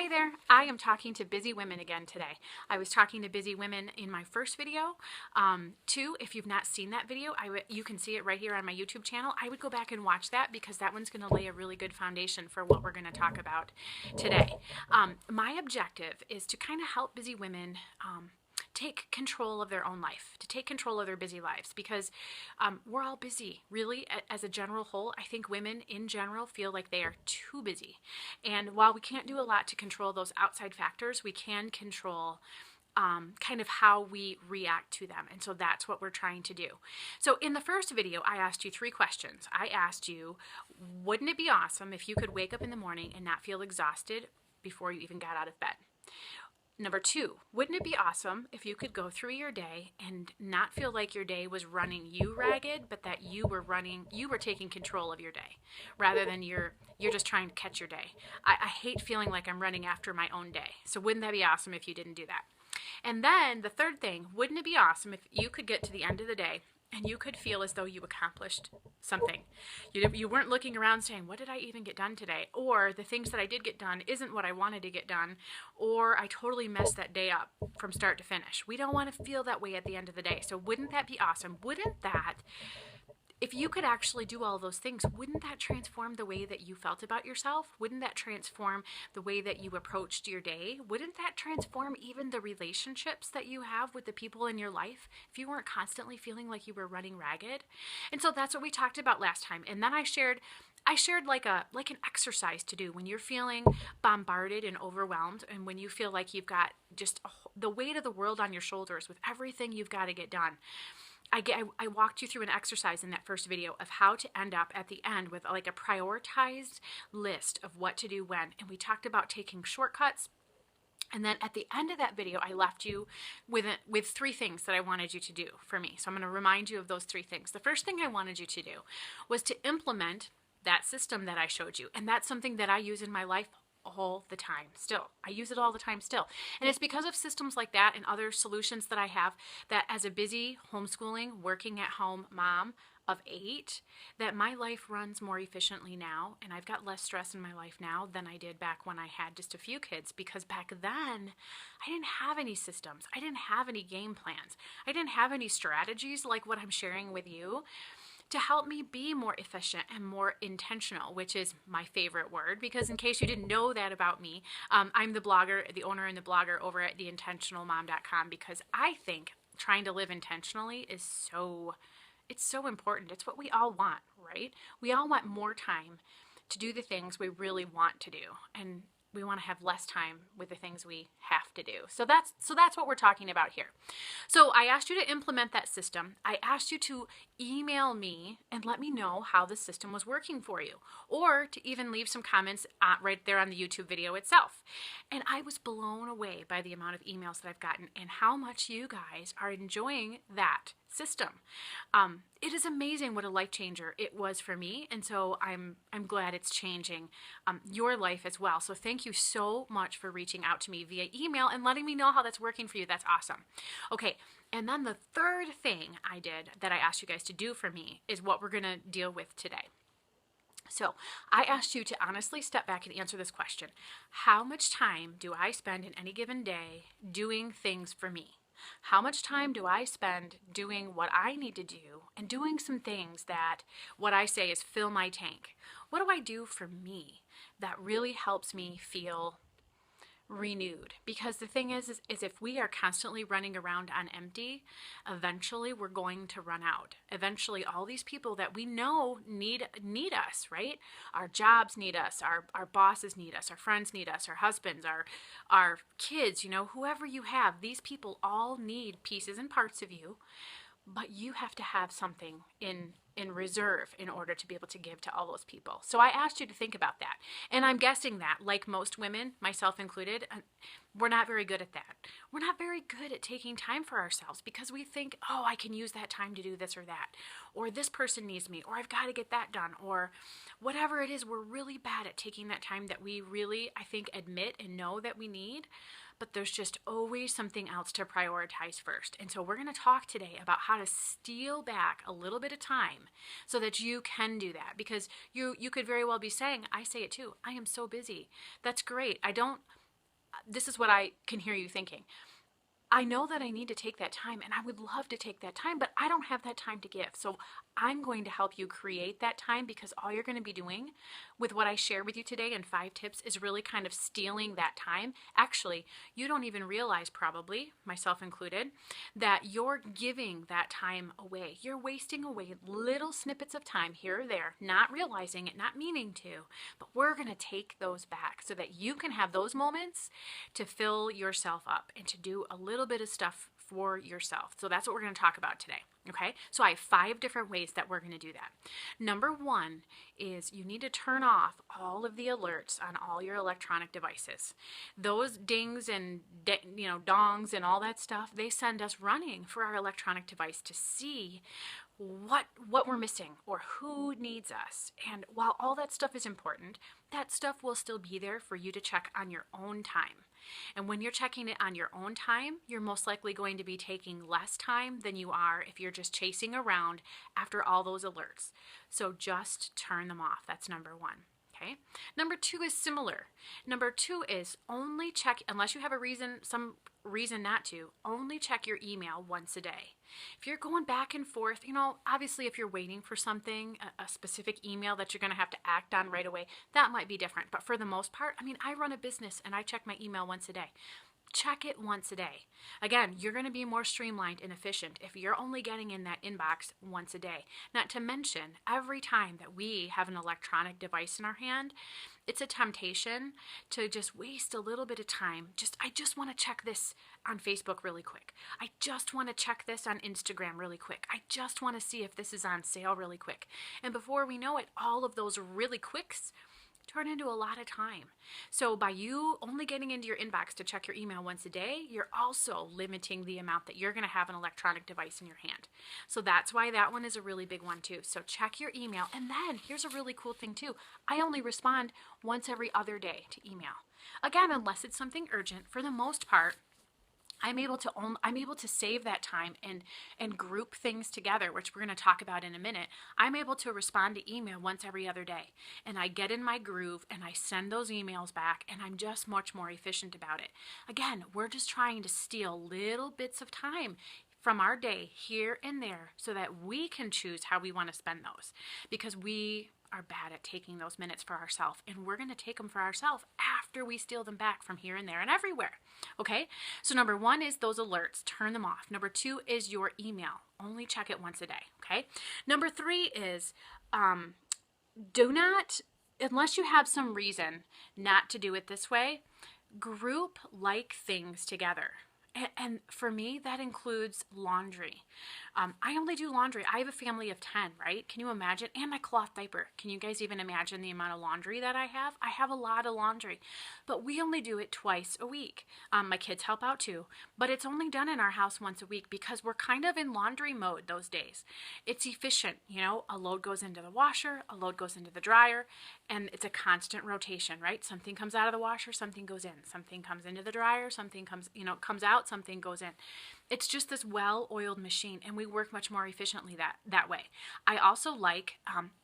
Hi there, I am talking to busy women again today. I was talking to busy women in my first video. Two, if you've not seen that video, you can see it right here on my YouTube channel. I would go back and watch that because that one's going to lay a really good foundation for what we're going to talk about today. My objective is to kind of help busy women take control of their own life, to take control of their busy lives, because we're all busy, really, as a general whole. I think women in general feel like they are too busy. And while we can't do a lot to control those outside factors, we can control kind of how we react to them. And so that's what we're trying to do. So in the first video, I asked you 3 questions. I asked you, wouldn't it be awesome if you could wake up in the morning and not feel exhausted before you even got out of bed? Number 2, wouldn't it be awesome if you could go through your day and not feel like your day was running you ragged, but that you were taking control of your day, rather than you're just trying to catch your day. I hate feeling like I'm running after my own day. So wouldn't that be awesome if you didn't do that? And then the third thing, wouldn't it be awesome if you could get to the end of the day and you could feel as though you accomplished something? You weren't looking around saying, what did I even get done today? Or the things that I did get done isn't what I wanted to get done. Or I totally messed that day up from start to finish. We don't want to feel that way at the end of the day. So wouldn't that be awesome? Wouldn't that, if you could actually do all those things, wouldn't that transform the way that you felt about yourself? Wouldn't that transform the way that you approached your day? Wouldn't that transform even the relationships that you have with the people in your life if you weren't constantly feeling like you were running ragged? And so that's what we talked about last time. And then I shared like an exercise to do when you're feeling bombarded and overwhelmed, and when you feel like you've got just the weight of the world on your shoulders with everything you've got to get done. I walked you through an exercise in that first video of how to end up at the end with like a prioritized list of what to do when. And we talked about taking shortcuts. And then at the end of that video, I left you with 3 things that I wanted you to do for me. So I'm going to remind you of those 3 things. The first thing I wanted you to do was to implement that system that I showed you. And that's something that I use in my life all the time still. I use it all the time still. And it's because of systems like that and other solutions that I have, that as a busy homeschooling, working at home mom of 8, that my life runs more efficiently now, and I've got less stress in my life now than I did back when I had just a few kids, because back then I didn't have any systems. I didn't have any game plans. I didn't have any strategies like what I'm sharing with you to help me be more efficient and more intentional, which is my favorite word, because in case you didn't know that about me, I'm the blogger, the owner and the blogger over at theintentionalmom.com, because I think trying to live intentionally is so important. It's what we all want, right? We all want more time to do the things we really want to do, and we want to have less time with the things we have to do. So that's what we're talking about here. So I asked you to implement that system. I asked you to email me and let me know how the system was working for you, or to even leave some comments right there on the YouTube video itself. And I was blown away by the amount of emails that I've gotten and how much you guys are enjoying that system. It is amazing what a life changer it was for me, and so I'm glad it's changing your life as well. So thank you so much for reaching out to me via email and letting me know how that's working for you. That's awesome. Okay, and then the third thing I did that I asked you guys to do for me is what we're going to deal with today. So I asked you to honestly step back and answer this question. How much time do I spend in any given day doing things for me? How much time do I spend doing what I need to do and doing some things that what I say is fill my tank? What do I do for me that really helps me feel renewed? Because the thing is if we are constantly running around on empty, eventually we're going to run out. Eventually all these people that we know need us, right? Our jobs need us, our bosses need us, our friends need us, our husbands, our kids, whoever you have, these people all need pieces and parts of you, but you have to have something in reserve in order to be able to give to all those people. So I asked you to think about that. And I'm guessing that, like most women, myself included, we're not very good at that. We're not very good at taking time for ourselves because we think, oh, I can use that time to do this or that, or this person needs me, or I've got to get that done, or whatever it is. We're really bad at taking that time that we really, I think, admit and know that we need. But there's just always something else to prioritize first. And so we're going to talk today about how to steal back a little bit of time so that you can do that. Because you could very well be saying, I say it too, I am so busy. That's great. I don't this is what I can hear you thinking. I know that I need to take that time, and I would love to take that time, but I don't have that time to give. So I'm going to help you create that time, because all you're going to be doing with what I share with you today in 5 tips is really kind of stealing that time. Actually, you don't even realize, probably, myself included, that you're giving that time away. You're wasting away little snippets of time here or there, not realizing it, not meaning to, but we're going to take those back so that you can have those moments to fill yourself up and to do a little bit of stuff for yourself. So that's what we're going to talk about today. Okay, so I have 5 different ways that we're going to do that. Number 1 is you need to turn off all of the alerts on all your electronic devices. Those dings and dongs and all that stuff, they send us running for our electronic device to see what we're missing or who needs us. And while all that stuff is important, that stuff will still be there for you to check on your own time. And when you're checking it on your own time, you're most likely going to be taking less time than you are if you're just chasing around after all those alerts. So just turn them off. That's number 1. Okay. Number 2 is similar. Number 2 is only check, unless you have some reason not to, only check your email once a day. If you're going back and forth, obviously if you're waiting for something, a specific email that you're going to have to act on right away, that might be different. But for the most part, I run a business and I check my email once a day. Check it once a day. Again, you're going to be more streamlined and efficient if you're only getting in that inbox once a day. Not to mention, every time that we have an electronic device in our hand, it's a temptation to just waste a little bit of time. I just want to check this on Facebook really quick. I just want to check this on Instagram really quick. I just want to see if this is on sale really quick. And before we know it, all of those really quicks turn into a lot of time. So by you only getting into your inbox to check your email once a day, you're also limiting the amount that you're going to have an electronic device in your hand. So that's why that one is a really big one too. So check your email. And then here's a really cool thing too. I only respond once every other day to email. Again, unless it's something urgent, for the most part, I'm able to save that time and group things together, which we're going to talk about in a minute. I'm able to respond to email once every other day, and I get in my groove and I send those emails back, and I'm just much more efficient about it. Again, we're just trying to steal little bits of time from our day here and there so that we can choose how we want to spend those, because we are bad at taking those minutes for ourselves, and we're going to take them for ourselves after we steal them back from here and there and everywhere. Okay, so number 1 is those alerts, turn them off. Number 2 is your email, only check it once a day. Okay, number 3 is do not, unless you have some reason not to do it this way, group like things together. And for me, that includes laundry. I only do laundry. I have a family of 10, right? Can you imagine? And my cloth diaper. Can you guys even imagine the amount of laundry that I have? I have a lot of laundry, but we only do it twice a week. My kids help out too, but it's only done in our house once a week because we're kind of in laundry mode those days. It's efficient. A load goes into the washer, a load goes into the dryer, and it's a constant rotation, right? Something comes out of the washer, something goes in. Something comes into the dryer, something comes out, something goes in. It's just this well-oiled machine, and we work much more efficiently that way. I also like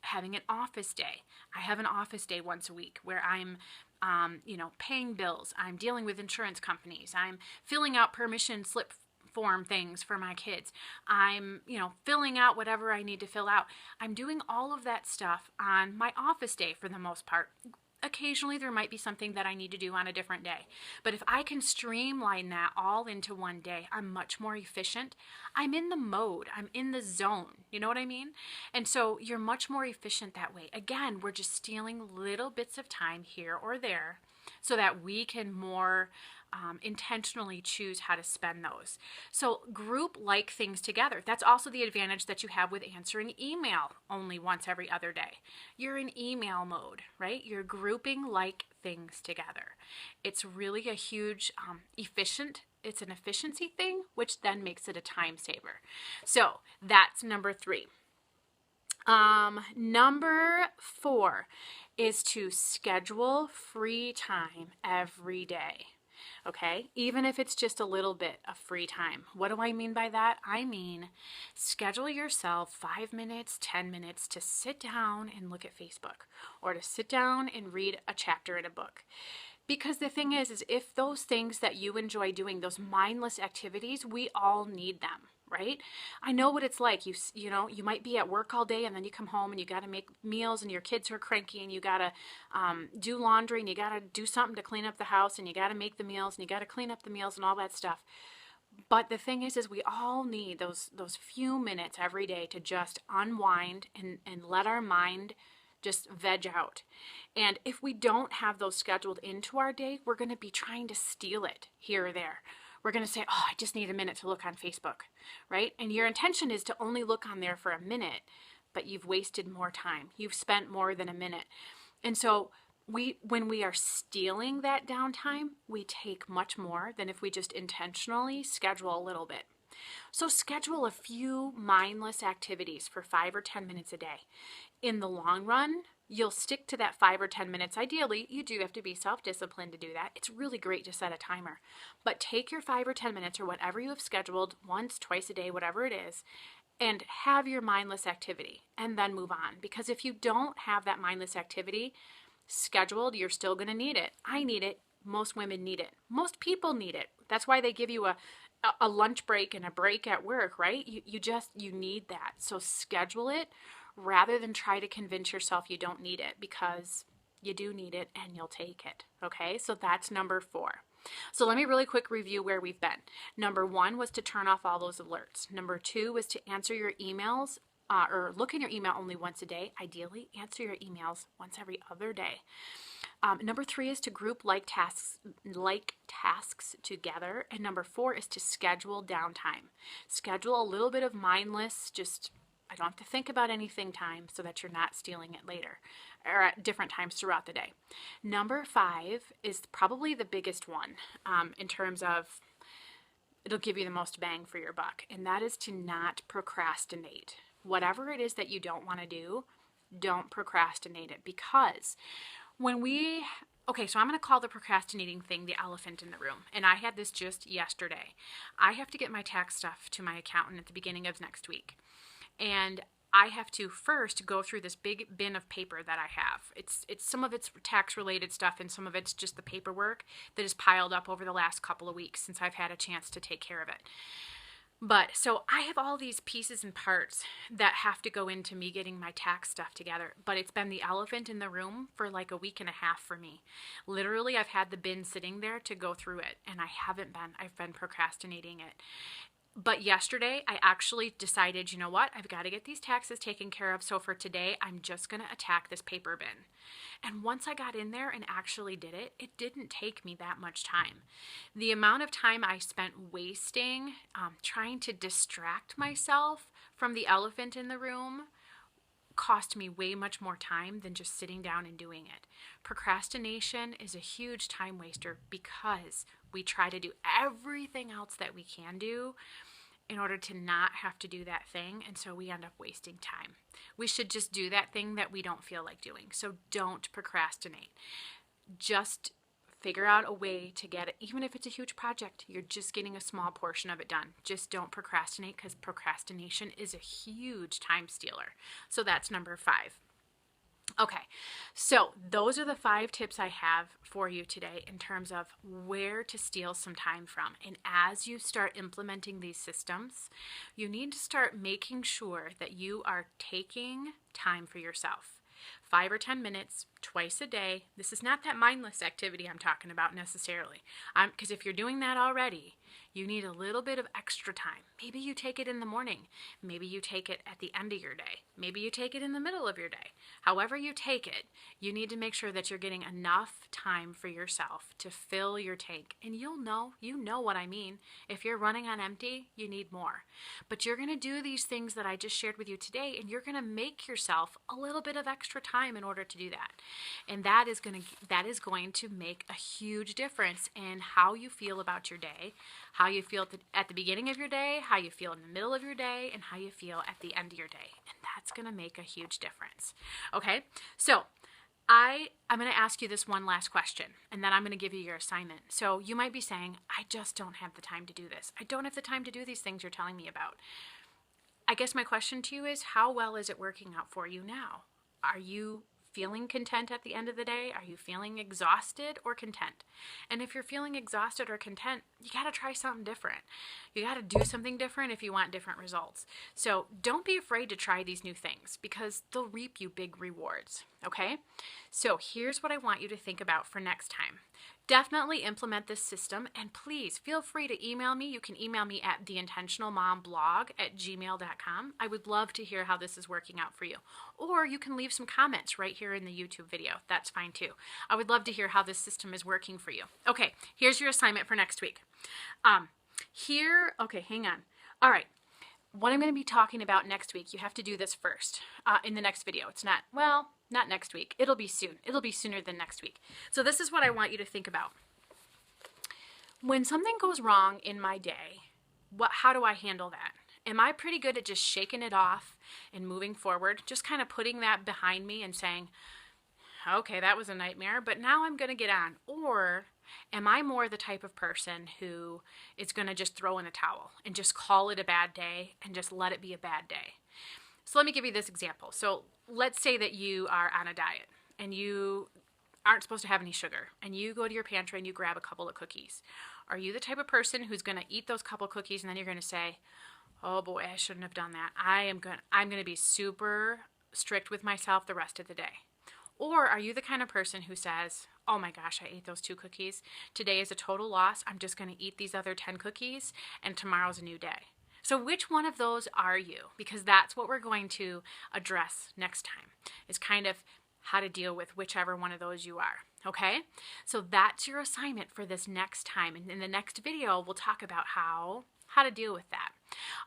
having an office day. I have an office day once a week where I'm paying bills. I'm dealing with insurance companies. I'm filling out permission slip form things for my kids. I'm, filling out whatever I need to fill out. I'm doing all of that stuff on my office day for the most part. Occasionally there might be something that I need to do on a different day. But if I can streamline that all into one day, I'm much more efficient. I'm in the mode. I'm in the zone. You know what I mean? And so you're much more efficient that way. Again, we're just stealing little bits of time here or there so that we can more intentionally choose how to spend those. So group like things together. That's also the advantage that you have with answering email only once every other day. You're in email mode, right? You're grouping like things together. It's really a huge it's an efficiency thing, which then makes it a time saver. So that's number 3. Number 4 is to schedule free time every day. Okay, even if it's just a little bit of free time. What do I mean by that? I mean, schedule yourself 5 minutes, 10 minutes to sit down and look at Facebook, or to sit down and read a chapter in a book. Because the thing is if those things that you enjoy doing, those mindless activities, we all need them, right? I know what it's like. You know, you might be at work all day and then you come home and you got to make meals and your kids are cranky and you got to do laundry and you got to do something to clean up the house and you got to make the meals and you got to clean up the meals and all that stuff. But the thing is we all need those few minutes every day to just unwind and let our mind just veg out. And if we don't have those scheduled into our day, we're going to be trying to steal it here or there. We're going to say, oh, I just need a minute to look on Facebook, right? And your intention is to only look on there for a minute, but you've wasted more time. You've spent more than a minute. And so when we are stealing that downtime, we take much more than if we just intentionally schedule a little bit. So schedule a few mindless activities for 5 or 10 minutes a day. In the long run, you'll stick to that 5 or 10 minutes. Ideally, you do have to be self-disciplined to do that. It's really great to set a timer. But take your 5 or 10 minutes or whatever you have scheduled, once, twice a day, whatever it is, and have your mindless activity and then move on. Because if you don't have that mindless activity scheduled, you're still going to need it. I need it. Most women need it. Most people need it. That's why they give you a lunch break and a break at work, right? You need that. So schedule it rather than try to convince yourself you don't need it, because you do need it and you'll take it. Okay, so that's number 4. So let me really quick review where we've been. Number 1 was to turn off all those alerts. Number 2 was to answer your emails or look in your email only once a day. Ideally, answer your emails once every other day. Number 3 is to group like tasks together. And number 4 is to schedule downtime. Schedule a little bit of mindless, just I don't have to think about anything time, so that you're not stealing it later or at different times throughout the day. Number 5 is probably the biggest one in terms of it'll give you the most bang for your buck, and that is to not procrastinate. Whatever it is that you don't want to do, don't procrastinate it, because okay, so I'm going to call the procrastinating thing the elephant in the room. And I had this just yesterday. I have to get my tax stuff to my accountant at the beginning of next week. And I have to first go through this big bin of paper that I have. It's some of it's tax related stuff and some of it's just the paperwork that is piled up over the last couple of weeks since I've had a chance to take care of it. But so I have all these pieces and parts that have to go into me getting my tax stuff together. But it's been the elephant in the room for like a week and a half for me. Literally, I've had the bin sitting there to go through it, and I've been procrastinating it. But yesterday, I actually decided, you know what? I've got to get these taxes taken care of. So for today, I'm just going to attack this paper bin. And once I got in there and actually did it, it didn't take me that much time. The amount of time I spent wasting trying to distract myself from the elephant in the room cost me way much more time than just sitting down and doing it. Procrastination is a huge time waster because we try to do everything else that we can do in order to not have to do that thing, and so we end up wasting time. We should just do that thing that we don't feel like doing. So don't procrastinate. Just figure out a way to get it. Even if it's a huge project, you're just getting a small portion of it done. Just don't procrastinate, because procrastination is a huge time stealer. So that's number 5. Okay, so those are the 5 tips I have for you today in terms of where to steal some time from. And as you start implementing these systems, you need to start making sure that you are taking time for yourself. 5 or 10 minutes, twice a day. This is not that mindless activity I'm talking about necessarily. Because if you're doing that already, you need a little bit of extra time. Maybe you take it in the morning. Maybe you take it at the end of your day. Maybe you take it in the middle of your day. However you take it, you need to make sure that you're getting enough time for yourself to fill your tank. And you know what I mean. If you're running on empty, you need more. But you're going to do these things that I just shared with you today, and you're going to make yourself a little bit of extra time in order to do that. And that is going to make a huge difference in how you feel about your day, how you feel at the beginning of your day, how you feel in the middle of your day, and how you feel at the end of your day. And that's going to make a huge difference. Okay, so I'm going to ask you this one last question, and then I'm going to give you your assignment. So you might be saying, I just don't have the time to do this. I don't have the time to do these things you're telling me about. I guess my question to you is, how well is it working out for you now? Are you feeling content at the end of the day? Are you feeling exhausted or content? And if you're feeling exhausted or content, you got to try something different. You got to do something different if you want different results. So don't be afraid to try these new things because they'll reap you big rewards, okay? So here's what I want you to think about for next time. Definitely implement this system, and please feel free to email me. You can email me at theintentionalmomblog@gmail.com. I would love to hear how this is working out for you. Or you can leave some comments right here in the YouTube video. That's fine too. I would love to hear how this system is working for you. Okay, here's your assignment for next week. Okay, hang on. All right. What I'm going to be talking about next week, you have to do this first in the next video. It's not, well, not next week. It'll be soon. It'll be sooner than next week. So this is what I want you to think about. When something goes wrong in my day, how do I handle that? Am I pretty good at just shaking it off and moving forward? Just kind of putting that behind me and saying, okay, that was a nightmare, but now I'm going to get on. Or am I more the type of person who is going to just throw in a towel and just call it a bad day and just let it be a bad day? So let me give you this example. So let's say that you are on a diet and you aren't supposed to have any sugar and you go to your pantry and you grab a couple of cookies. Are you the type of person who's going to eat those couple of cookies and then you're going to say, oh boy, I shouldn't have done that. I'm going to be super strict with myself the rest of the day? Or are you the kind of person who says, oh my gosh, I ate those 2 cookies. Today is a total loss. I'm just going to eat these other 10 cookies and tomorrow's a new day. So which one of those are you? Because that's what we're going to address next time, is kind of how to deal with whichever one of those you are. Okay? So that's your assignment for this next time. And in the next video, we'll talk about how to deal with that.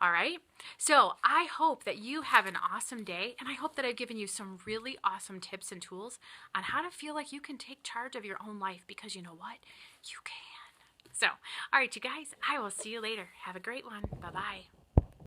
All right? So I hope that you have an awesome day, and I hope that I've given you some really awesome tips and tools on how to feel like you can take charge of your own life, because you know what? You can. So, all right, you guys, I will see you later. Have a great one. Bye-bye.